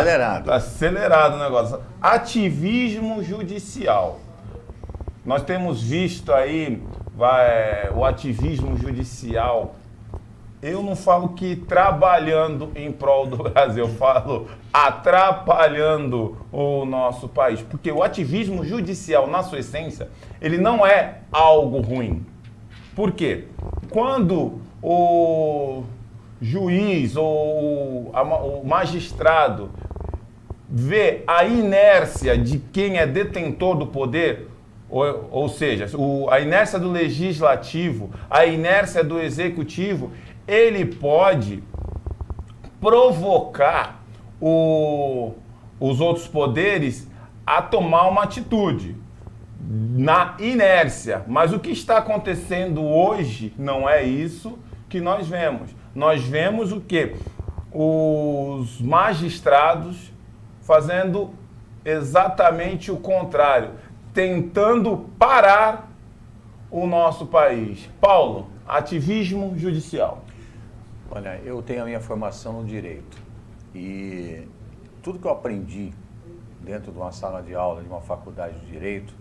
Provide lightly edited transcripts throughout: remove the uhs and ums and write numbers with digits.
Acelerado. Tá acelerado o negócio. Ativismo judicial. Nós temos visto aí o ativismo judicial. Eu não falo que trabalhando em prol do Brasil, eu falo atrapalhando o nosso país. Porque o ativismo judicial, na sua essência, ele não é algo ruim. Por quê? Quando o juiz ou o magistrado vê a inércia de quem é detentor do poder, ou seja, a inércia do legislativo, a inércia do executivo, ele pode provocar os outros poderes a tomar uma atitude na inércia. Mas o que está acontecendo hoje não é isso que nós vemos. Nós vemos o quê? Os magistrados fazendo exatamente o contrário, tentando parar o nosso país. Paulo, ativismo judicial. Olha, eu tenho a minha formação no direito e tudo que eu aprendi dentro de uma sala de aula de uma faculdade de direito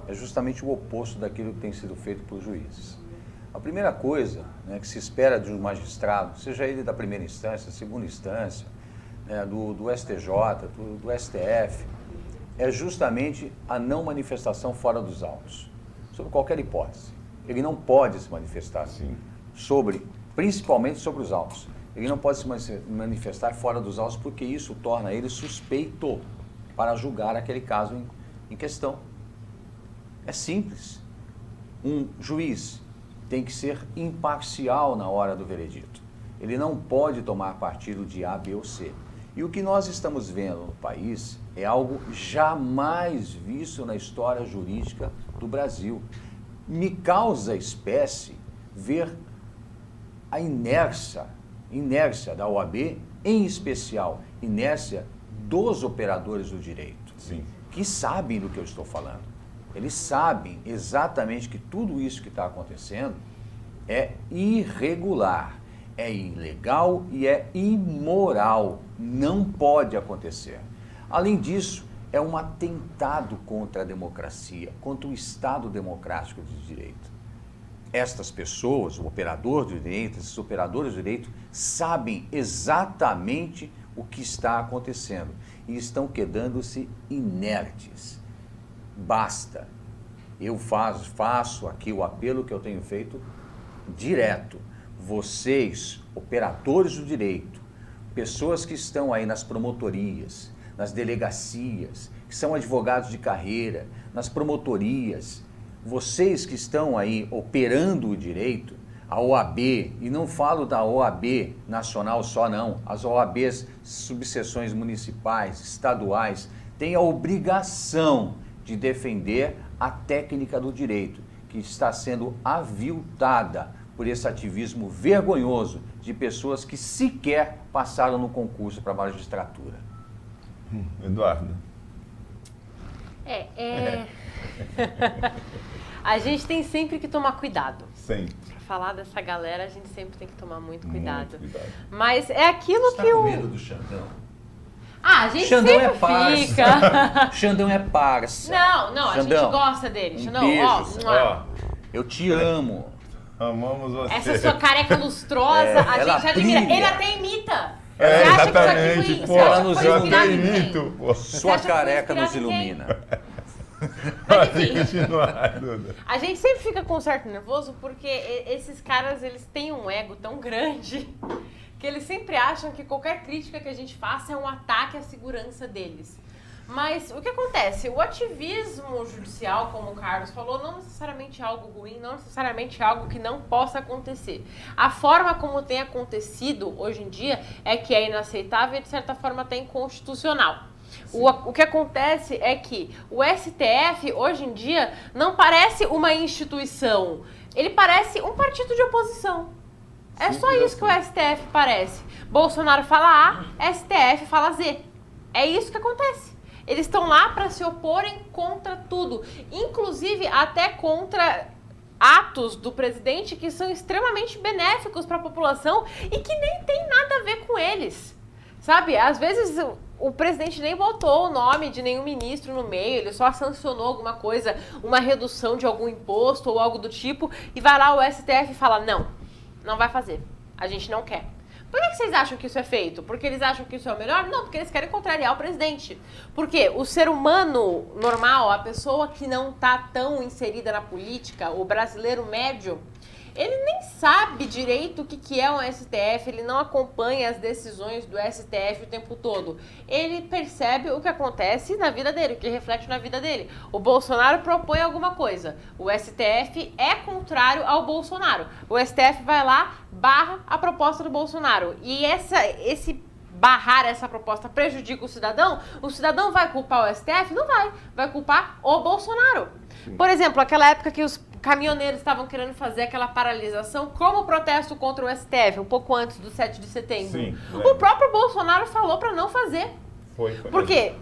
é justamente o oposto daquilo que tem sido feito por juízes. A primeira coisa, né, que se espera de um magistrado, seja ele da primeira instância, segunda instância, né, do STJ, do STF, é justamente a não manifestação fora dos autos, sobre qualquer hipótese. Ele não pode se manifestar assim, principalmente sobre os autos. Ele não pode se manifestar fora dos autos porque isso torna ele suspeito para julgar aquele caso em questão. É simples. Um juiz tem que ser imparcial na hora do veredito. Ele não pode tomar partido de A, B ou C. E o que nós estamos vendo no país é algo jamais visto na história jurídica do Brasil. Me causa espécie ver a inércia da OAB, em especial, inércia dos operadores do direito, Sim. que sabem do que eu estou falando. Eles sabem exatamente que tudo isso que está acontecendo é irregular, é ilegal e é imoral. Não pode acontecer. Além disso, é um atentado contra a democracia, contra o Estado democrático de direito. Estas pessoas, o operador do direito, esses operadores do direito, sabem exatamente o que está acontecendo e estão quedando-se inertes. Basta. Eu faço aqui o apelo que eu tenho feito direto. Vocês, operadores do direito, pessoas que estão aí nas promotorias, nas delegacias, que são advogados de carreira, nas promotorias, vocês que estão aí operando o direito, a OAB, e não falo da OAB nacional só não, as OABs, subseções municipais, estaduais, têm a obrigação de defender a técnica do direito, que está sendo aviltada por esse ativismo vergonhoso de pessoas que sequer passaram no concurso para a magistratura. Eduardo. A gente tem sempre que tomar cuidado. Sempre. Pra falar dessa galera, a gente sempre tem que tomar muito cuidado. Muito cuidado. Mas é aquilo Você que tá com o... medo do Xandão? Ah, a gente Xandão sempre é parça. fica. Xandão é parça. Não, a gente Xandão, gosta dele. Xandão, beijo, Ó, eu te amo. amamos você. essa sua careca lustrosa, a ela gente admira. brilha. Ele até imita. É, Você acha que exatamente, isso aqui pô. foi, você acha Ela que nos foi Eu inspirado até em quem? imito, pô. Sua acha que foi careca nos inspirado em quem? ilumina. Pode continuar, Duda. A gente sempre fica com um certo nervoso porque esses caras, eles têm um ego tão grande que eles sempre acham que qualquer crítica que a gente faça é um ataque à segurança deles. Mas o que acontece? O ativismo judicial, como o Carlos falou, não necessariamente é algo ruim, não necessariamente é algo que não possa acontecer. A forma como tem acontecido hoje em dia é que é inaceitável e, de certa forma, até inconstitucional. O que acontece é que o STF, hoje em dia, não parece uma instituição. Ele parece um partido de oposição. É só isso que o STF parece. Bolsonaro fala A, STF fala Z. É isso que acontece. Eles estão lá para se oporem contra tudo, inclusive até contra atos do presidente que são extremamente benéficos para a população e que nem tem nada a ver com eles. Sabe, às vezes o presidente nem botou o nome de nenhum ministro no meio, ele só sancionou alguma coisa, uma redução de algum imposto ou algo do tipo, e vai lá o STF e fala, não vai fazer, a gente não quer. Por que vocês acham que isso é feito? Porque eles acham que isso é o melhor? Não, porque eles querem contrariar o presidente. Porque o ser humano normal, a pessoa que não está tão inserida na política, o brasileiro médio, ele nem sabe direito o que é um STF, ele não acompanha as decisões do STF o tempo todo. Ele percebe o que acontece na vida dele, o que reflete na vida dele. O Bolsonaro propõe alguma coisa, o STF é contrário ao Bolsonaro. O STF vai lá, barra a proposta do Bolsonaro. E esse barrar essa proposta prejudica o cidadão vai culpar o STF? Não vai. Vai culpar o Bolsonaro. Por exemplo, aquela época que os caminhoneiros estavam querendo fazer aquela paralisação como protesto contra o STF, um pouco antes do 7 de setembro. Sim, o próprio Bolsonaro falou para não fazer. Foi Porque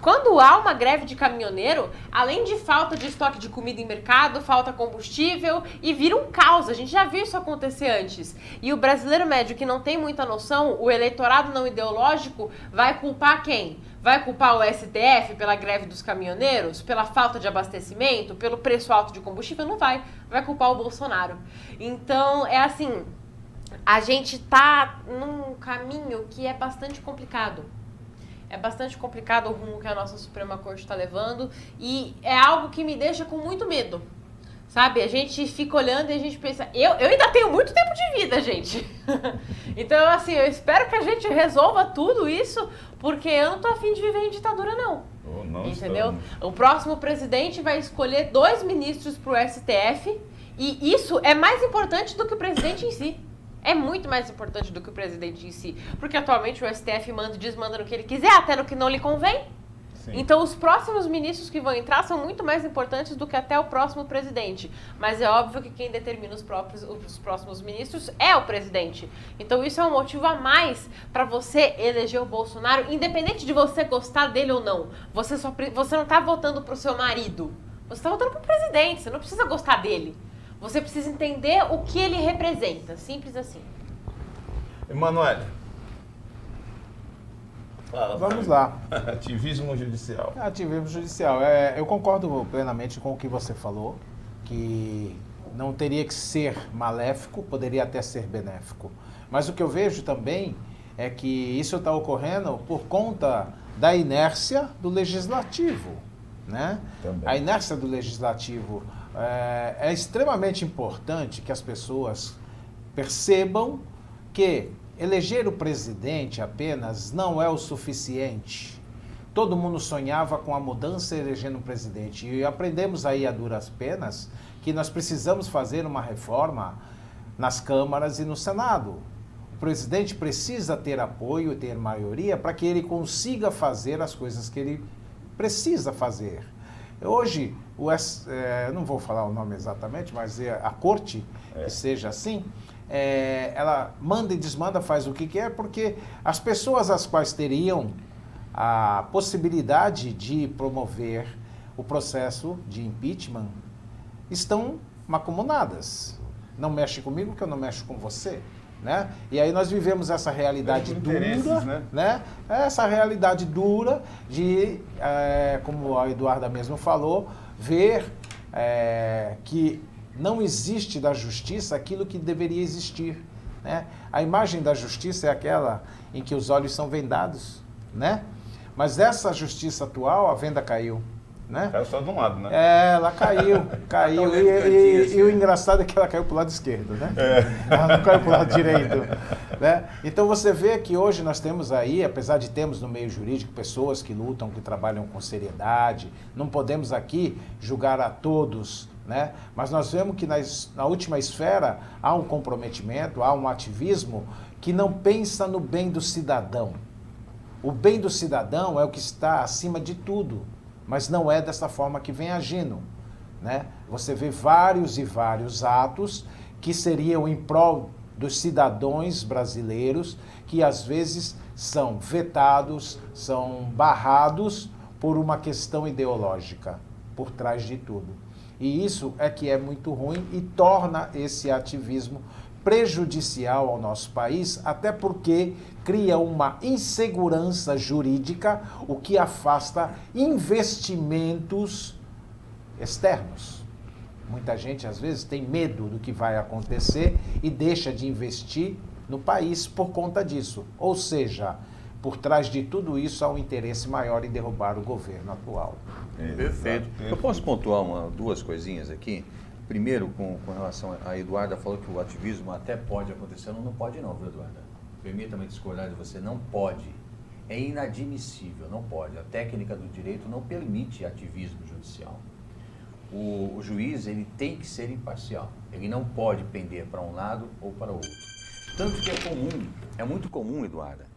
quando há uma greve de caminhoneiro, além de falta de estoque de comida em mercado, falta combustível e vira um caos. A gente já viu isso acontecer antes. E o brasileiro médio que não tem muita noção, o eleitorado não ideológico, vai culpar quem? Vai culpar o STF pela greve dos caminhoneiros? Pela falta de abastecimento? Pelo preço alto de combustível? Não vai. Vai culpar o Bolsonaro. Então, é assim, a gente tá num caminho que é bastante complicado. É bastante complicado o rumo que a nossa Suprema Corte está levando e é algo que me deixa com muito medo. Sabe, a gente fica olhando e a gente pensa, eu ainda tenho muito tempo de vida, gente. Então, assim, eu espero que a gente resolva tudo isso, porque eu não tô afim de viver em ditadura, não. Não entendeu? estamos. O próximo presidente vai escolher 2 ministros pro STF e isso é mais importante do que o presidente em si. É muito mais importante do que o presidente em si. Porque atualmente o STF manda e desmanda no que ele quiser, até no que não lhe convém. Sim. Então, os próximos ministros que vão entrar são muito mais importantes do que até o próximo presidente. Mas é óbvio que quem determina os próximos ministros é o presidente. Então, isso é um motivo a mais para você eleger o Bolsonaro, independente de você gostar dele ou não. Você não está votando para o seu marido. Você está votando para o presidente. Você não precisa gostar dele. Você precisa entender o que ele representa. Simples assim. Emanuele. Vamos lá. Ativismo judicial. Ativismo judicial. Eu concordo plenamente com o que você falou, que não teria que ser maléfico, poderia até ser benéfico. Mas o que eu vejo também é que isso está ocorrendo por conta da inércia do legislativo, né? Também. A inércia do legislativo é extremamente importante que as pessoas percebam que eleger o presidente apenas não é o suficiente. Todo mundo sonhava com a mudança elegendo um presidente. E aprendemos aí a duras penas que nós precisamos fazer uma reforma nas câmaras e no Senado. O presidente precisa ter apoio e ter maioria para que ele consiga fazer as coisas que ele precisa fazer. Hoje, eu não vou falar o nome exatamente, mas a corte, que seja assim, ela manda e desmanda, faz o que quer, porque as pessoas às quais teriam a possibilidade de promover o processo de impeachment estão macumunadas. Não mexe comigo que eu não mexo com você. Né? E aí nós vivemos essa realidade dura, né? Essa realidade dura de, como a Eduarda mesmo falou, ver que não existe da justiça aquilo que deveria existir, né? A imagem da justiça é aquela em que os olhos são vendados, né? Mas essa justiça atual, a venda caiu. Né? Caiu só de um lado, né? Ela caiu. E o engraçado é que ela caiu para o lado esquerdo, né? Ela não caiu para o lado direito. Né? Então você vê que hoje nós temos aí, apesar de termos no meio jurídico pessoas que lutam, que trabalham com seriedade, não podemos aqui julgar a todos, né? Mas nós vemos que na última esfera há um comprometimento, há um ativismo que não pensa no bem do cidadão. O bem do cidadão é o que está acima de tudo. Mas não é dessa forma que vem agindo, né? Você vê vários e vários atos que seriam em prol dos cidadãos brasileiros, que às vezes são vetados, são barrados por uma questão ideológica, por trás de tudo. E isso é que é muito ruim e torna esse ativismo prejudicial ao nosso país, até porque cria uma insegurança jurídica, o que afasta investimentos externos. Muita gente, às vezes, tem medo do que vai acontecer e deixa de investir no país por conta disso. Ou seja, por trás de tudo isso há um interesse maior em derrubar o governo atual. Perfeito. Eu posso pontuar duas coisinhas aqui? Primeiro, com relação a Eduarda falou que o ativismo até pode acontecer, não pode não, viu, Eduarda? Permita-me discordar de você, não pode. É inadmissível, não pode. A técnica do direito não permite ativismo judicial. O juiz, ele tem que ser imparcial. Ele não pode pender para um lado ou para o outro. Tanto que é muito comum, Eduarda,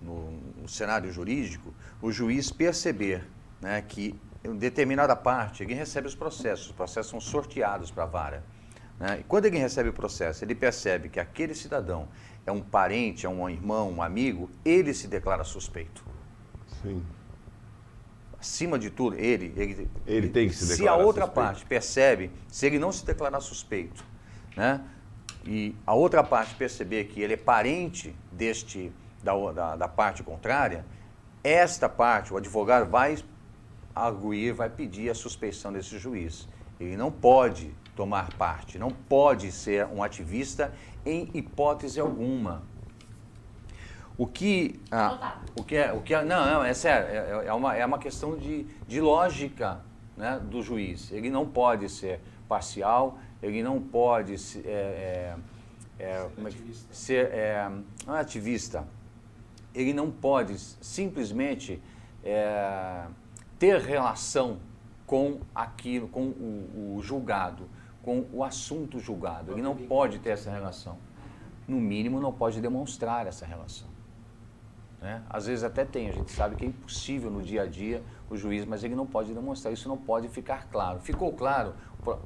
no cenário jurídico, o juiz perceber, né, que em determinada parte, ele recebe os processos são sorteados para a vara. Né? E quando ele recebe o processo, ele percebe que aquele cidadão é um parente, é um irmão, um amigo, ele se declara suspeito. Sim. Acima de tudo, ele tem que se declarar suspeito. Se a outra parte percebe, se ele não se declarar suspeito, né, e a outra parte perceber que ele é parente da parte contrária, esta parte, o advogado vai arguir, vai pedir a suspeição desse juiz. Ele não pode tomar parte, não pode ser um ativista em hipótese alguma. Não, é sério, é uma questão de lógica, né, do juiz. Ele não pode ser parcial, ele não pode ser ativista. Ele não pode simplesmente ter relação com aquilo, com o julgado, com o assunto julgado. Ele não pode ter essa relação. No mínimo, não pode demonstrar essa relação. Né? Às vezes até tem, a gente sabe que é impossível no dia a dia o juiz, mas ele não pode demonstrar, isso não pode ficar claro. Ficou claro,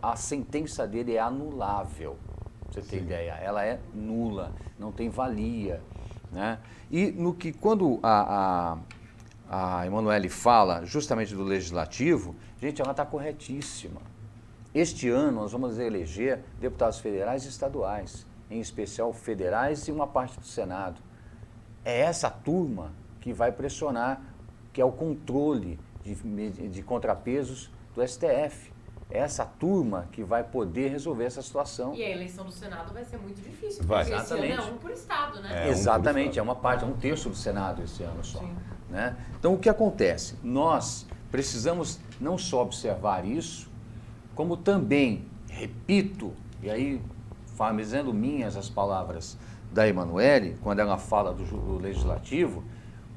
a sentença dele é anulável, pra você ter ideia, ela é nula, não tem valia. Né? E quando a Emanuele fala justamente do legislativo, gente, ela está corretíssima. Este ano nós vamos eleger deputados federais e estaduais, em especial federais e uma parte do Senado. É essa turma que vai pressionar, que é o controle de contrapesos do STF. É essa turma que vai poder resolver essa situação. E a eleição do Senado vai ser muito difícil, Vai. porque Exatamente. esse ano é um por estado, né? Exatamente, é uma parte, é um terço do Senado esse ano só. Né? Então, o que acontece? Nós precisamos não só observar isso, como também, repito, e aí, fazendo minhas as palavras da Emanuele, quando ela fala do legislativo,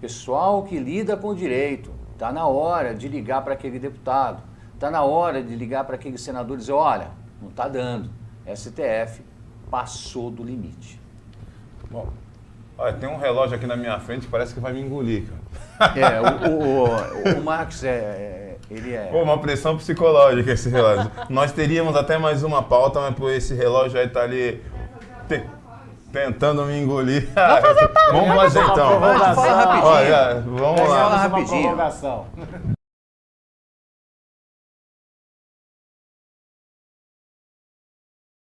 pessoal que lida com o direito, está na hora de ligar para aquele deputado, está na hora de ligar para aquele senador e dizer, olha, não está dando, STF passou do limite. Bom, olha, tem um relógio aqui na minha frente que parece que vai me engolir, cara. O Marcos, ele é... Pô, uma pressão psicológica esse relógio. Nós teríamos até mais uma pauta, mas por esse relógio aí tá ali tentando me engolir. Vamos fazer então. Fala rapidinho. Olha, vamos lá. Rapidinho.